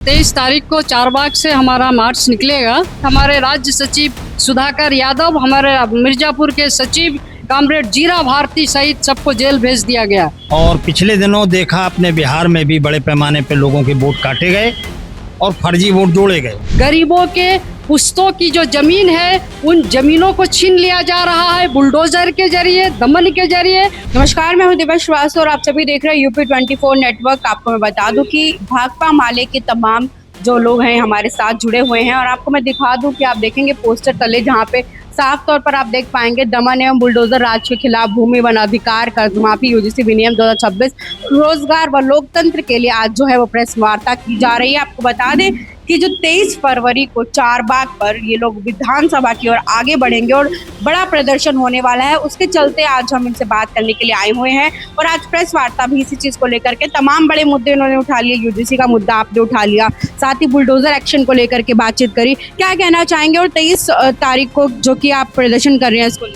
23 तारीख को चारबाग से हमारा मार्च निकलेगा। हमारे राज्य सचिव सुधाकर यादव, हमारे मिर्जापुर के सचिव कॉमरेड जीरा भारती सहित सबको जेल भेज दिया गया। और पिछले दिनों देखा अपने बिहार में भी बड़े पैमाने पे लोगों के वोट काटे गए और फर्जी वोट जोड़े गए। गरीबों के पुश्तों की जो जमीन है उन जमीनों को छीन लिया जा रहा है बुलडोजर के जरिए, दमन के जरिए। नमस्कार, मैं हूं दिवस श्रीवास्तव और आप सभी देख रहे हैं यूपी 24 नेटवर्क। आपको मैं बता दूं कि भाकपा माले के तमाम जो लोग हैं हमारे साथ जुड़े हुए हैं और आपको मैं दिखा दूं कि आप देखेंगे पोस्टर तले जहां पे साफ तौर पर आप देख पाएंगे दमन एवं बुलडोजर राज के खिलाफ भूमि वन अधिकार कर्ज माफी यूजीसी विनियम 2026 रोजगार व लोकतंत्र के लिए आज जो है वो प्रेस वार्ता की जा रही है। आपको बता दें कि जो 23 फरवरी को चारबाग पर ये लोग विधानसभा की ओर आगे बढ़ेंगे और बड़ा प्रदर्शन होने वाला है। उसके चलते आज हम इनसे बात करने के लिए आए हुए हैं और आज प्रेस वार्ता भी इसी चीज को लेकर के तमाम बड़े मुद्दे इन्होंने उठा लिए। यूजीसी का मुद्दा आपने उठा लिया, साथ ही बुलडोजर एक्शन को लेकर के बातचीत करी। क्या कहना चाहेंगे और 23 तारीख को जो कि आप प्रदर्शन कर रहे हैं इसको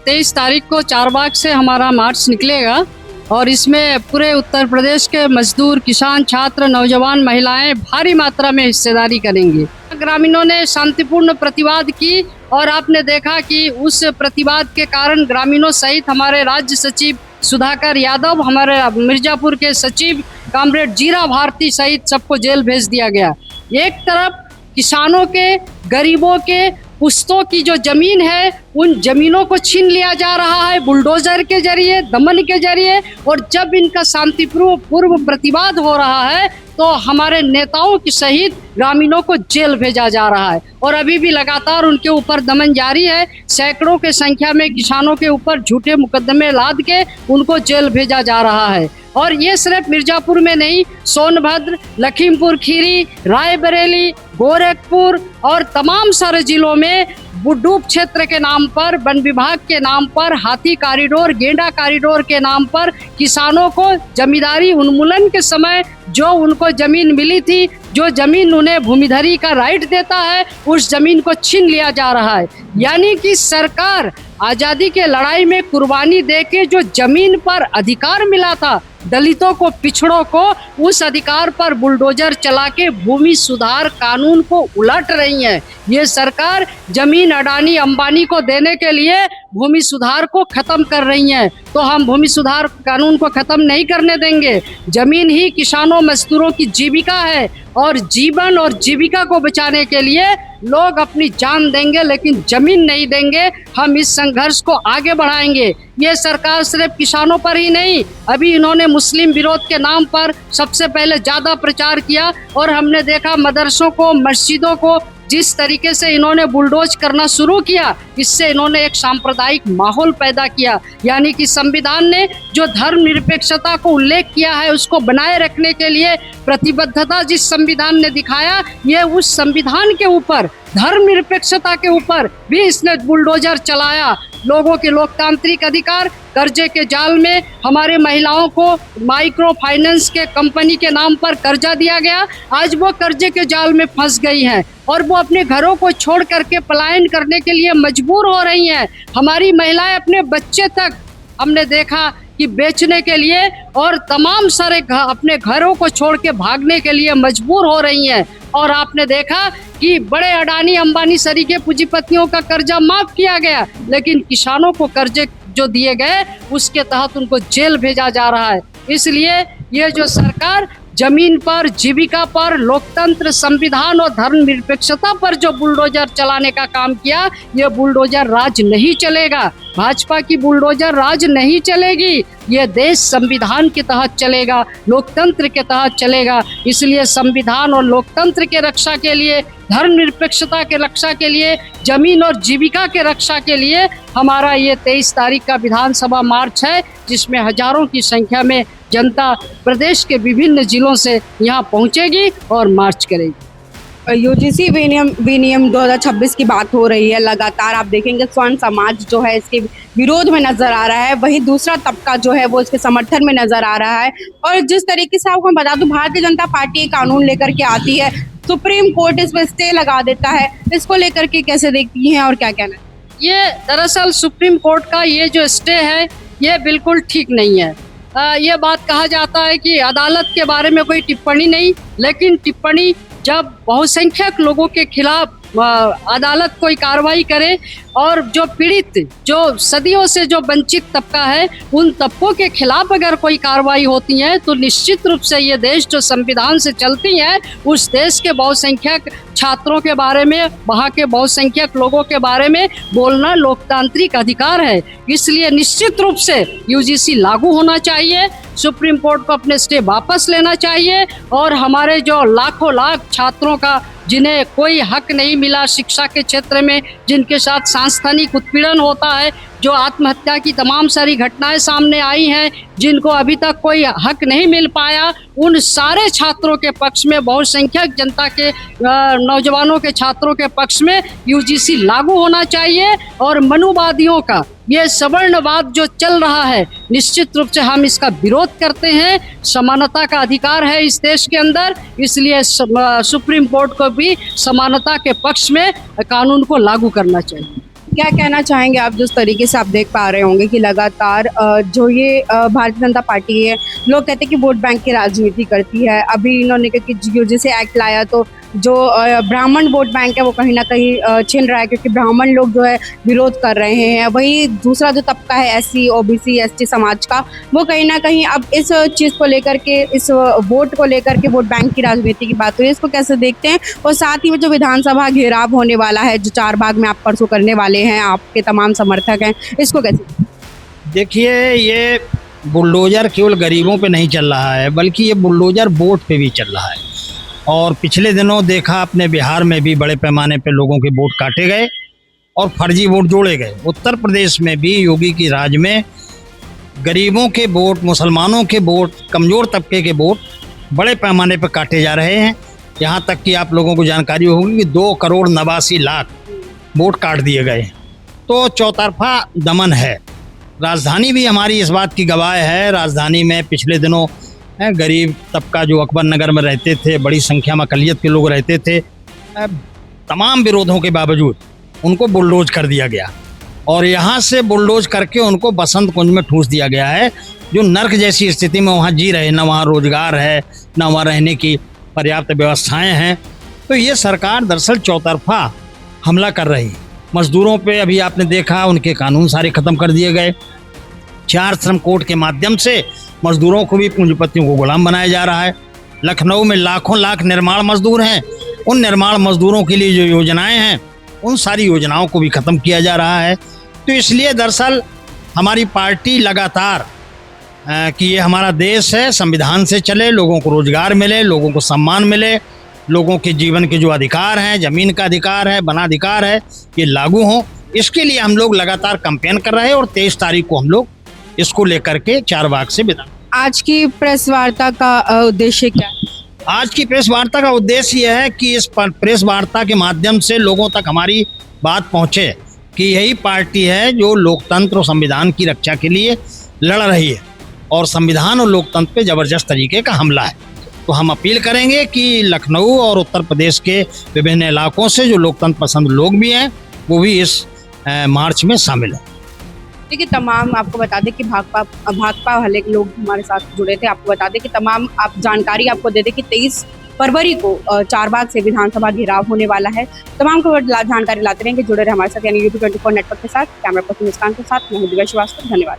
23 तारीख को चारबाग से हमारा मार्च निकलेगा और इसमें पूरे उत्तर प्रदेश के मजदूर, किसान, छात्र, नौजवान, महिलाएं भारी मात्रा में हिस्सेदारी करेंगे। ग्रामीणों ने शांतिपूर्ण प्रतिवाद की और आपने देखा कि उस प्रतिवाद के कारण ग्रामीणों सहित हमारे राज्य सचिव सुधाकर यादव, हमारे मिर्जापुर के सचिव कॉमरेड जीरा भारती सहित सबको जेल भेज दिया गया। एक तरफ किसानों के, गरीबों के पुश्तों की जो जमीन है उन जमीनों को छीन लिया जा रहा है बुलडोजर के जरिए, दमन के जरिए। और जब इनका शांतिपूर्व प्रतिवाद हो रहा है तो हमारे नेताओं की सहित ग्रामीणों को जेल भेजा जा रहा है और अभी भी लगातार उनके ऊपर दमन जारी है। सैकड़ों के संख्या में किसानों के ऊपर झूठे मुकदमे लाद के उनको जेल भेजा जा रहा है। और ये सिर्फ मिर्जापुर में नहीं, सोनभद्र, लखीमपुर खीरी, रायबरेली, गोरखपुर और तमाम सारे जिलों में बुड्डूप क्षेत्र के नाम पर, वन विभाग के नाम पर, हाथी कॉरिडोर, गेंडा कॉरिडोर के नाम पर किसानों को जमींदारी उन्मूलन के समय जो उनको जमीन मिली थी, जो जमीन उन्हें भूमिधरी का राइट देता है, उस जमीन को छीन लिया जा रहा है। यानी कि सरकार आजादी के लड़ाई में कुर्बानी देके जो जमीन पर अधिकार मिला था दलितों को, पिछड़ों को, उस अधिकार पर बुलडोजर चला के भूमि सुधार कानून को उलट रही है। ये सरकार जमीन अडानी अंबानी को देने के लिए भूमि सुधार को खत्म कर रही है। तो हम भूमि सुधार कानून को खत्म नहीं करने देंगे। जमीन ही किसानों, मजदूरों की जीविका है और जीवन और जीविका को बचाने के लिए लोग अपनी जान देंगे लेकिन जमीन नहीं देंगे। हम इस संघर्ष को आगे बढ़ाएंगे। ये सरकार सिर्फ किसानों पर ही नहीं, अभी इन्होंने मुस्लिम विरोध के नाम पर सबसे पहले ज्यादा प्रचार किया और हमने देखा मदरसों को, मस्जिदों को जिस तरीके से इन्होंने बुलडोज करना शुरू किया, इससे इन्होंने एक सांप्रदायिक माहौल पैदा किया। यानी कि संविधान ने जो धर्मनिरपेक्षता को उल्लेख किया है उसको बनाए रखने के लिए प्रतिबद्धता जिस संविधान ने दिखाया, ये उस संविधान के ऊपर, धर्मनिरपेक्षता के ऊपर भी इसने बुलडोजर चलाया। लोगों के लोकतांत्रिक अधिकार, कर्जे के जाल में हमारे महिलाओं को माइक्रो फाइनेंस के कंपनी के नाम पर कर्जा दिया गया। आज वो कर्जे के जाल में फंस गई हैं और वो अपने घरों को छोड़ करके पलायन करने के लिए मजबूर हो रही हैं। हमारी महिलाएं अपने बच्चे तक हमने देखा कि बेचने के लिए और तमाम सारे अपने घरों को छोड़ के भागने के लिए मजबूर हो रही हैं। और आपने देखा कि बड़े अडानी अंबानी सरीखे पूंजीपतियों का कर्जा माफ किया गया, लेकिन किसानों को कर्जे जो दिए गए उसके तहत उनको जेल भेजा जा रहा है। इसलिए ये जो सरकार जमीन पर, जीविका पर, लोकतंत्र, संविधान और धर्मनिरपेक्षता पर जो बुलडोजर चलाने का काम किया, ये बुलडोजर राज नहीं चलेगा। भाजपा की बुलडोजर राज नहीं चलेगी। ये देश संविधान के तहत चलेगा, लोकतंत्र के तहत चलेगा। इसलिए संविधान और लोकतंत्र के रक्षा के लिए, धर्मनिरपेक्षता के रक्षा के लिए, जमीन और जीविका के रक्षा के लिए हमारा ये 23 तारीख का विधानसभा मार्च है, जिसमें हजारों की संख्या में जनता प्रदेश के विभिन्न जिलों से यहाँ पहुँचेगी और मार्च करेगी। यूजीसी विनियम 2026 की बात हो रही है। लगातार आप देखेंगे स्वर्ण समाज जो है इसके विरोध में नजर आ रहा है, वहीं दूसरा तबका जो है वो इसके समर्थन में नजर आ रहा है। और जिस तरीके से आपको बता दूं, भारतीय जनता पार्टी कानून लेकर के आती है, सुप्रीम कोर्ट इस पर स्टे लगा देता है, इसको लेकर के कैसे देखती हैं और क्या कहना है? ये दरअसल सुप्रीम कोर्ट का ये जो स्टे है ये बिल्कुल ठीक नहीं है। ये बात कहा जाता है कि अदालत के बारे में कोई टिप्पणी नहीं, लेकिन टिप्पणी जब बहुसंख्यक लोगों के खिलाफ अदालत कोई कार्रवाई करे और जो पीड़ित, जो सदियों से जो वंचित तबका है, उन तबकों के खिलाफ अगर कोई कार्रवाई होती है तो निश्चित रूप से ये देश जो संविधान से चलती है, उस देश के बहुसंख्यक छात्रों के बारे में, वहाँ के बहुसंख्यक लोगों के बारे में बोलना लोकतांत्रिक अधिकार है। इसलिए निश्चित रूप से यूजीसी लागू होना चाहिए, सुप्रीम कोर्ट को अपने स्टे वापस लेना चाहिए और हमारे जो लाखों लाख छात्रों का जिन्हें कोई हक नहीं मिला शिक्षा के क्षेत्र में, जिनके साथ सांस्थानिक उत्पीड़न होता है, जो आत्महत्या की तमाम सारी घटनाएं सामने आई हैं, जिनको अभी तक कोई हक नहीं मिल पाया, उन सारे छात्रों के पक्ष में, बहुसंख्यक जनता के नौजवानों के छात्रों के पक्ष में यूजीसी लागू होना चाहिए। और मनुवादियों का ये सवर्णवाद जो चल रहा है, निश्चित रूप से हम इसका विरोध करते हैं। समानता का अधिकार है इस देश के अंदर, इसलिए सुप्रीम कोर्ट को भी समानता के पक्ष में कानून को लागू करना चाहिए। क्या कहना चाहेंगे आप, जिस तरीके से आप देख पा रहे होंगे कि लगातार जो ये भारतीय जनता पार्टी है, लोग कहते हैं कि वोट बैंक की राजनीति करती है। अभी इन्होंने कहा कि यूजीसी एक्ट लाया तो जो ब्राह्मण वोट बैंक है वो कहीं ना कहीं छिन रहा है, क्योंकि ब्राह्मण लोग जो है विरोध कर रहे हैं। वही दूसरा जो तबका है एससी, ओबीसी, एसटी समाज का, वो कहीं ना कहीं अब इस चीज़ को लेकर के, इस वोट को लेकर के वोट बैंक की राजनीति की बात हुई है, इसको कैसे देखते हैं? और साथ ही में जो विधानसभा घेराव होने वाला है, जो 4 बाग में आप परसों करने वाले हैं, आपके तमाम समर्थक हैं, इसको कैसे? देखिए, ये बुलडोजर केवल गरीबों पे नहीं चल रहा है, बल्कि ये बुलडोजर वोट पे भी चल रहा है। और पिछले दिनों देखा आपने, बिहार में भी बड़े पैमाने पे लोगों के वोट काटे गए और फर्जी वोट जोड़े गए। उत्तर प्रदेश में भी योगी की राज में गरीबों के वोट, मुसलमानों के वोट, कमज़ोर तबके के वोट बड़े पैमाने पर काटे जा रहे हैं। यहाँ तक कि आप लोगों को जानकारी होगी कि 2,89,00,000 वोट काट दिए गए। तो चौतरफा दमन है। राजधानी भी हमारी इस बात की गवाह है। राजधानी में पिछले दिनों गरीब तबका जो अकबर नगर में रहते थे, बड़ी संख्या में अक़लियत के लोग रहते थे, तमाम विरोधों के बावजूद उनको बुलडोज कर दिया गया और यहाँ से बुलडोज करके उनको बसंत कुंज में ठूस दिया गया है, जो नर्क जैसी स्थिति में वहाँ जी रहे, न वहाँ रोजगार है, न वहाँ रहने की पर्याप्त व्यवस्थाएं हैं। तो ये सरकार दरअसल चौतरफा हमला कर रही। मजदूरों पे अभी आपने देखा, उनके कानून सारे ख़त्म कर दिए गए। 4 श्रम कोड के माध्यम से मजदूरों को भी पूंजीपतियों को गुलाम बनाया जा रहा है। लखनऊ में लाखों लाख निर्माण मजदूर हैं, उन निर्माण मजदूरों के लिए जो योजनाएं हैं, उन सारी योजनाओं को भी ख़त्म किया जा रहा है। तो इसलिए दरअसल हमारी पार्टी लगातार कि ये हमारा देश है, संविधान से चले, लोगों को रोजगार मिले, लोगों को सम्मान मिले, लोगों के जीवन के जो अधिकार हैं, ज़मीन का अधिकार है, वनाधिकार है, ये लागू हों। इसके लिए हम लोग लगातार कैंपेन कर रहे हैं और 23 तारीख को हम लोग इसको लेकर के 4 बाग से विदा। आज की प्रेस वार्ता का उद्देश्य क्या है? आज की प्रेस वार्ता का उद्देश्य यह है कि इस प्रेस वार्ता के माध्यम से लोगों तक हमारी बात पहुंचे कि यही पार्टी है जो लोकतंत्र और संविधान की रक्षा के लिए लड़ रही है और संविधान और लोकतंत्र पे जबरदस्त तरीके का हमला है। तो हम अपील करेंगे कि लखनऊ और उत्तर प्रदेश के विभिन्न इलाकों से जो लोकतंत्र पसंद लोग भी हैं, वो भी इस मार्च में शामिल हैं। देखिए, तमाम आपको बता दें कि भाकपा वाले लोग हमारे साथ जुड़े थे। आपको बता दें कि तमाम आप जानकारी आपको दे दें कि 23 फरवरी को 4 बाग से विधानसभा घेराव होने वाला है। तमाम खबर जानकारी लाते रहेंगे, जुड़े रहे हमारे साथ, यानी यूट्यूब 24 नेटवर्क के साथ। कैमरा पर्सन मुस्कान के साथ मैं हूं दिव्या श्रीवास्तव। धन्यवाद।